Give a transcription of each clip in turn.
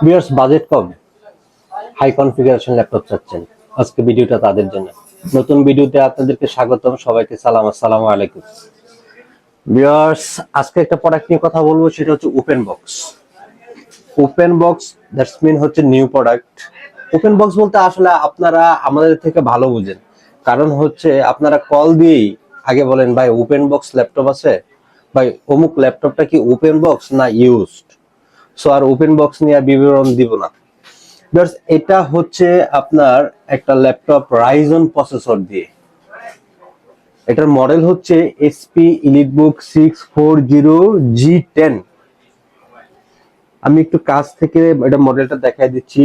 Viewers, budget কম, high configuration laptop চাচ্ছেন, আজকে ভিডিওটা তাদের জন্য। নতুন ভিডিওতে আপনাদেরকে স্বাগতম। সবাইকে সালাম, আসসালামু আলাইকুম। ভিউয়ার্স, আজকে একটা প্রোডাক্ট নিয়ে কথা বলবো, সেটা হচ্ছে open box. Open box that's mean হচ্ছে নিউ প্রোডাক্ট। ওপেন বক্স বলতে আসলে আপনারা আমাদের থেকে ভালো বুঝেন, কারণ হচ্ছে আপনারা কল দিয়েই আগে বলেন, ভাই ওপেন বক্স ল্যাপটপ আছে, ভাই অমুক ল্যাপটপটা কি ওপেন বক্স না ইউজড। সো আর ওপেন বক্স নিয়ে বিবরণ দিব না। এটা হচ্ছে আপনার একটা ল্যাপটপ রাইজন প্রসেসর দিয়ে। এটার মডেল হচ্ছে HP EliteBook 640G10। আমি একটু কাছ থেকে এটা মডেলটা দেখাই দিচ্ছি।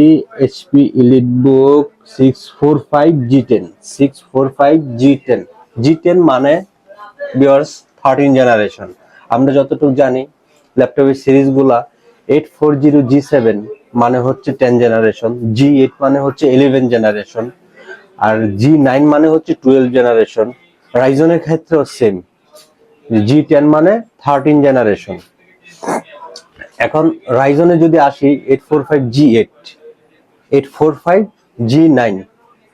HP EliteBook 645G10, 645G10। G10 মানে ভিউয়ার্স 13 জেনারেশন। আমরা যতটুকু জানি ল্যাপটপের সিরিজগুলা 840G7 মানে হচ্ছে 10 জেনারেশন, G8 মানে হচ্ছে 11 জেনারেশন, আর G9 মানে হচ্ছে 12 জেনারেশন। রাইজনের ক্ষেত্রেও সেম, G10 মানে 13 জেনারেশন। এখন রাইজনে যদি আসি 845G8, 845G9,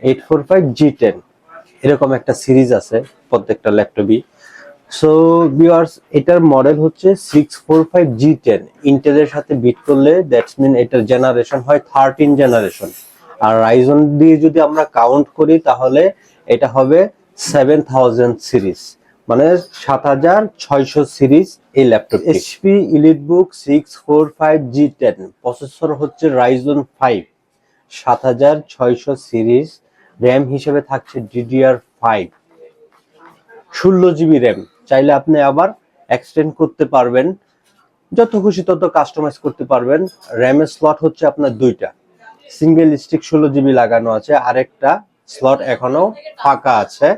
845G10, এরকম একটা সিরিজ আছে প্রত্যেকটা ল্যাপটপই। সো ভিউয়ার্স, এটার মডেল হচ্ছে 645G10। ইন্টেলের সাথে বিট করলে দ্যাটস মিন এটার জেনারেশন হয় 13 জেনারেশন। আর রাইজন দিয়ে যদি আমরা কাউন্ট করি তাহলে এটা হবে 7000 সিরিজ, মানে 7600 সিরিজ এই laptop. HP EliteBook 645G10, processor হচ্ছে রাইজন 5, 7600 সিরিজ। র্যাম হিসেবে থাকছে DDR5, 16GB র্যাম। চাইলে আপনি আবার এক্সটেন্ড করতে পারবেন, যত খুশি তত কাস্টমাইজ করতে পারবেন। র্যামের স্লট হচ্ছে আপনার দুইটা, সিঙ্গেল স্টিক 16GB লাগানো আছে, আরেকটা স্লট এখনো ফাঁকা আছে।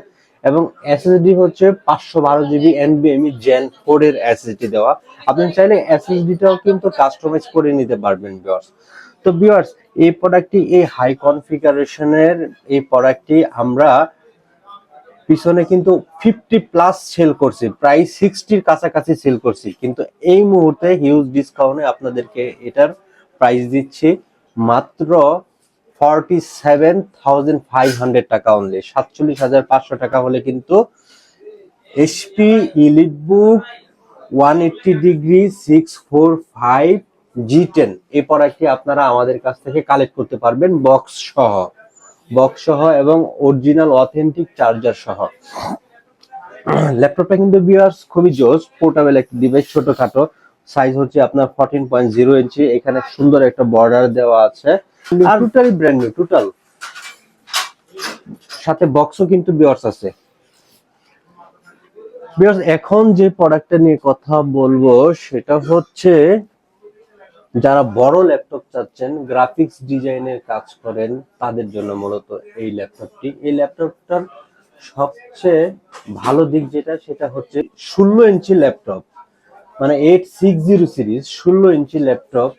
এবং এসএসডি হচ্ছে 512GB NVMe Gen 4 এর এসএসডি দেওয়া। আপনি চাইলে এসএসডিটাও কিন্তু কাস্টমাইজ করে নিতে পারবেন ভিউয়ার্স। তো ভিউয়ার্স, এই প্রোডাক্টটি, এই হাই কনফিগারেশনের এই প্রোডাক্টটি আমরা পিছনে কিন্তু 50+ সেল করছি, প্রায় 60-র কাছাকাছি সেল করছি, কিন্তু এই মুহূর্তে হিউজ ডিসকাউন্টে আপনাদেরকে এটার প্রাইস দিচ্ছি মাত্র 47,500 টাকা অনলি। 47,500 টাকা হলে কিন্তু HP EliteBook 180° 645G10 এই প্রোডাক্টটি আপনারা আমাদের কাছ থেকে কালেক্ট করতে পারবেন বক্স সহ এবং অরিজিনাল অথেন্টিক চার্জার সহ। ল্যাপটপটা কিন্তু ভিউয়ার্স খুবই জোস, পোর্টেবল একটা ডিভাইস, ছোটখাটো সাইজ হচ্ছে আপনার 14.0 ইঞ্চি। এখানে সুন্দর একটা বর্ডার দেওয়া আছে, আর টোটালি ব্র্যান্ড নিউ, টোটাল সাথে বক্সও কিন্তু ভিউয়ার্স আছে। ভিউয়ার্স, এখন যে প্রোডাক্টটা নিয়ে কথা বলবো সেটা হচ্ছে যারা বড় ল্যাপটপ চাচ্ছেন, গ্রাফিক্স ডিজাইনের কাজ করেন, তাদের জন্য মূলত এই ল্যাপটপটি। এই ল্যাপটপটার সবচেয়ে ভালো দিক যেটা, সেটা হচ্ছে 16 ইঞ্চি ল্যাপটপ, মানে 860 সিরিজ 16 ইঞ্চি ল্যাপটপ।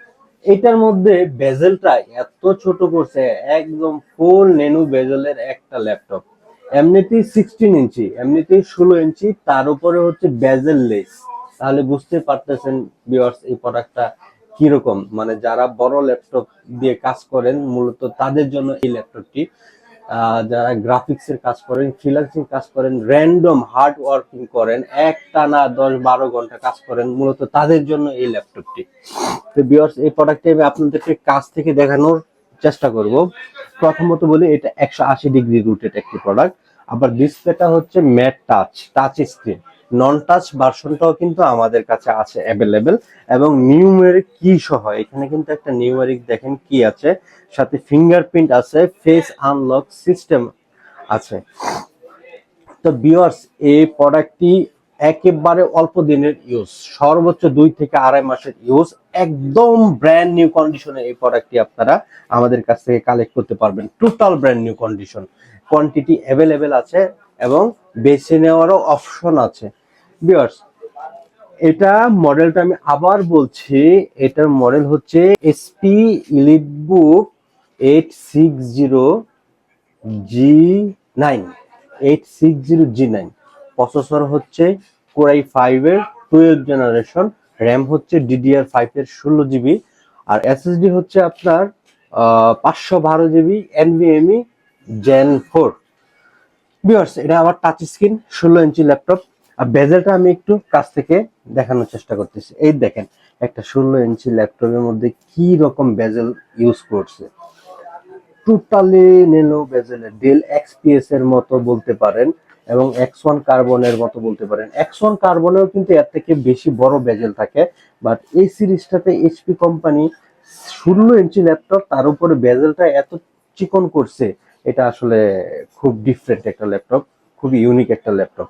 এটার মধ্যে বেজেলটা এত ছোট করছে, একদম ফুল নেনু বেজেলের একটা ল্যাপটপ। এমনিতেই 16 ইঞ্চি, এমনিতেই 16 ইঞ্চি, তার উপরে হচ্ছে বেজেল লেস। তাহলে বুঝতে পারতেছেন ভিউয়ার্স এই প্রোডাক্টটা কিরকম। মানে যারা বড় ল্যাপটপ দিয়ে কাজ করেন মূলত তাদের জন্য এই ল্যাপটপটি। যারা গ্রাফিক্স এর কাজ করেন, ফ্রিল্যান্সিং কাজ করেন, র্যান্ডম হার্ড ওয়ার্কিং করেন, একটানা 10-12 ঘন্টা কাজ করেন, মূলত তাদের জন্য এই ল্যাপটপটি। তো ভিউয়ার্স, এই প্রোডাক্টটি আমি আপনাদেরকে কাছ থেকে দেখানোর চেষ্টা করব। প্রথমত বলি, এটা 180° রুটেড একটি প্রোডাক্ট। আবার ডিসপ্লেটা হচ্ছে matte touch screen. Non touch ভার্সনটাও কিন্তু আমাদের কাছে আছে অ্যাভেলেবেল, এবং নিউমেরিক কি সহ। এখানে কিন্তু একটা নিউমেরিক দেখেন কি আছে, সাথে ফিঙ্গারপ্রিন্ট আছে, ফেস আনলক সিস্টেম আছে। তো ভিউয়ার্স, এই প্রোডাক্টটি একেবারে অল্প দিনের ইউজ, সর্বোচ্চ 2 থেকে 2.5 মাসের ইউজ। একদম ব্র্যান্ড নিউ কন্ডিশনে এই প্রোডাক্টটি আপনারা আমাদের কাছ থেকে কালেক্ট করতে পারবেন, total brand new condition. Quantity available আছে এবং বেছে নেওয়ারও অপশন আছে। ভিউয়ার্স, এটা মডেলটা আমি আবার বলছি, এটার মডেল হচ্ছে HP EliteBook 860G9, 860G9। Processor হচ্ছে Core i5 এর 12 জেনারেশন, র্যাম হচ্ছে DDR5 এর 16GB, আর এসএসডি হচ্ছে আপনার 512 জিবি NVMe Gen 4। ভিউয়ার্স, এটা আবার টাচ স্ক্রিন 16 ইঞ্চি ল্যাপটপ। আর বেজেলটা আমি একটু কাছ থেকে দেখানোর চেষ্টা করতেছি। এই দেখেন একটা 16 ইঞ্চি ল্যাপটপের মধ্যে কি রকম বেজেল ইউজ করছে, টোটালি নেনো বেজেলের, ডেল XPS এর মতো বলতে পারেন এবং X1 কার্বনের মতো বলতে পারেন। X1 কার্বনেও কিন্তু এর থেকে বেশি বড় বেজেল থাকে, বাট এই সিরিজটাতে এইচপি কোম্পানি 16 ইঞ্চি ল্যাপটপ, তার উপরে বেজেলটা এত চিকন করছে, এটা আসলে খুব ডিফারেন্ট একটা ল্যাপটপ, খুবই ইউনিক একটা ল্যাপটপ।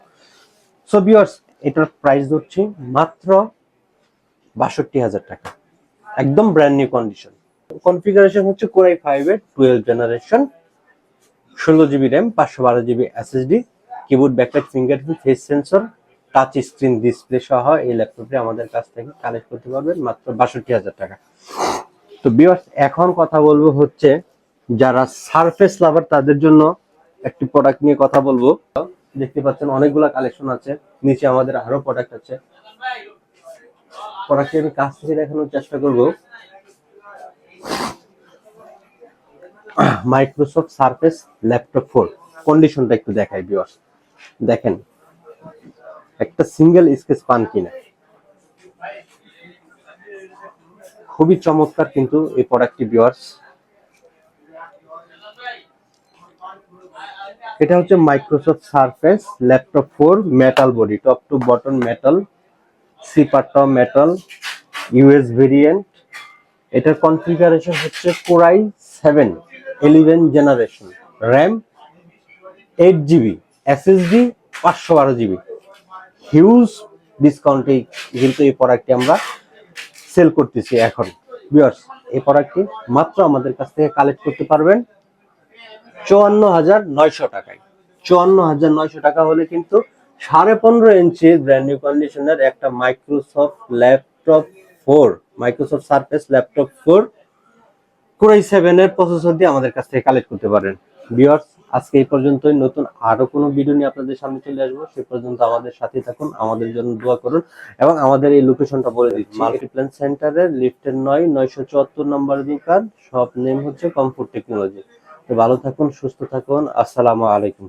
সো ভিউয়ার্স, এটার প্রাইস হচ্ছে মাত্র 62,000 টাকা, একদম ব্র্যান্ড নিউ কন্ডিশন। কনফিগারেশন হচ্ছে Core i5 এর 12 generation, 16 GB RAM, 512 GB SSD, keyboard, backlight, fingerprint, face sensor, touch screen display সহ এই ল্যাপটপটি আমাদের কাছ থেকে কালেক্ট করতে পারবেন মাত্র 62,000 টাকা। তো ভিউয়ার্স, এখন কথা বলবো হচ্ছে যারা সারফেস লাভার তাদের জন্য একটি প্রোডাক্ট নিয়ে কথা বলবো। দেখতে পাচ্ছেন অনেকগুলো কালেকশন আছে, নিচে আমাদের আরো প্রোডাক্ট আছে। প্রোডাক্টটি আমি কাছ থেকে দেখানোর চেষ্টা করব। মাইক্রোসফট সারফেস ল্যাপটপ 4 কন্ডিশনটা একটু দেখাই ভিউয়ার্স। দেখেন একটা সিঙ্গেল স্কেচ পান কিনা, খুবই চমৎকার কিন্তু এই প্রোডাক্টটি ভিউয়ার্স। এটা হচ্ছে Microsoft Surface laptop 4 metal body, top to bottom metal, সিপারটাও মেটাল, ইউএস ভেরিয়েন্ট। এটার কনফিগারেশন হচ্ছে Core i7 11 generation, RAM 8 GB, SSD 512 GB. Huge ডিসকাউন্টে কিন্তু এই প্রোডাক্টটি আমরা সেল করতেছি এখন। ভিউয়ার্স, এই প্রোডাক্টটি মাত্র আমাদের কাছ থেকে কালেক্ট করতে পারবেন 54,900 টাকায়। 54,900 টাকা হলে কিন্তু 15.5 ইঞ্চি ব্র্যান্ড নিউ কন্ডিশনের একটা Microsoft laptop 4, Microsoft Surface laptop 4 Core i7 এর প্রসেসর দিয়ে আমাদের কাছ থেকে কালেক্ট করতে পারেন। ভিউয়ার্স, আজকে এই পর্যন্তই। নতুন আরো কোনো ভিডিও নিয়ে আপনাদের সামনে চলে আসবো, সে পর্যন্ত আমাদের সাথে থাকুন, আমাদের জন্য দোয়া করুন এবং আমাদের এই লোকেশনটা বলে দিচ্ছি, মাল্টিপ্ল্যান সেন্টারের লিফটের 974 নম্বর দোকান, শপ নেম হচ্ছে কমফোর্ট টেকনোলজি। তো ভালো থাকুন, সুস্থ থাকুন, আসসালামু আলাইকুম।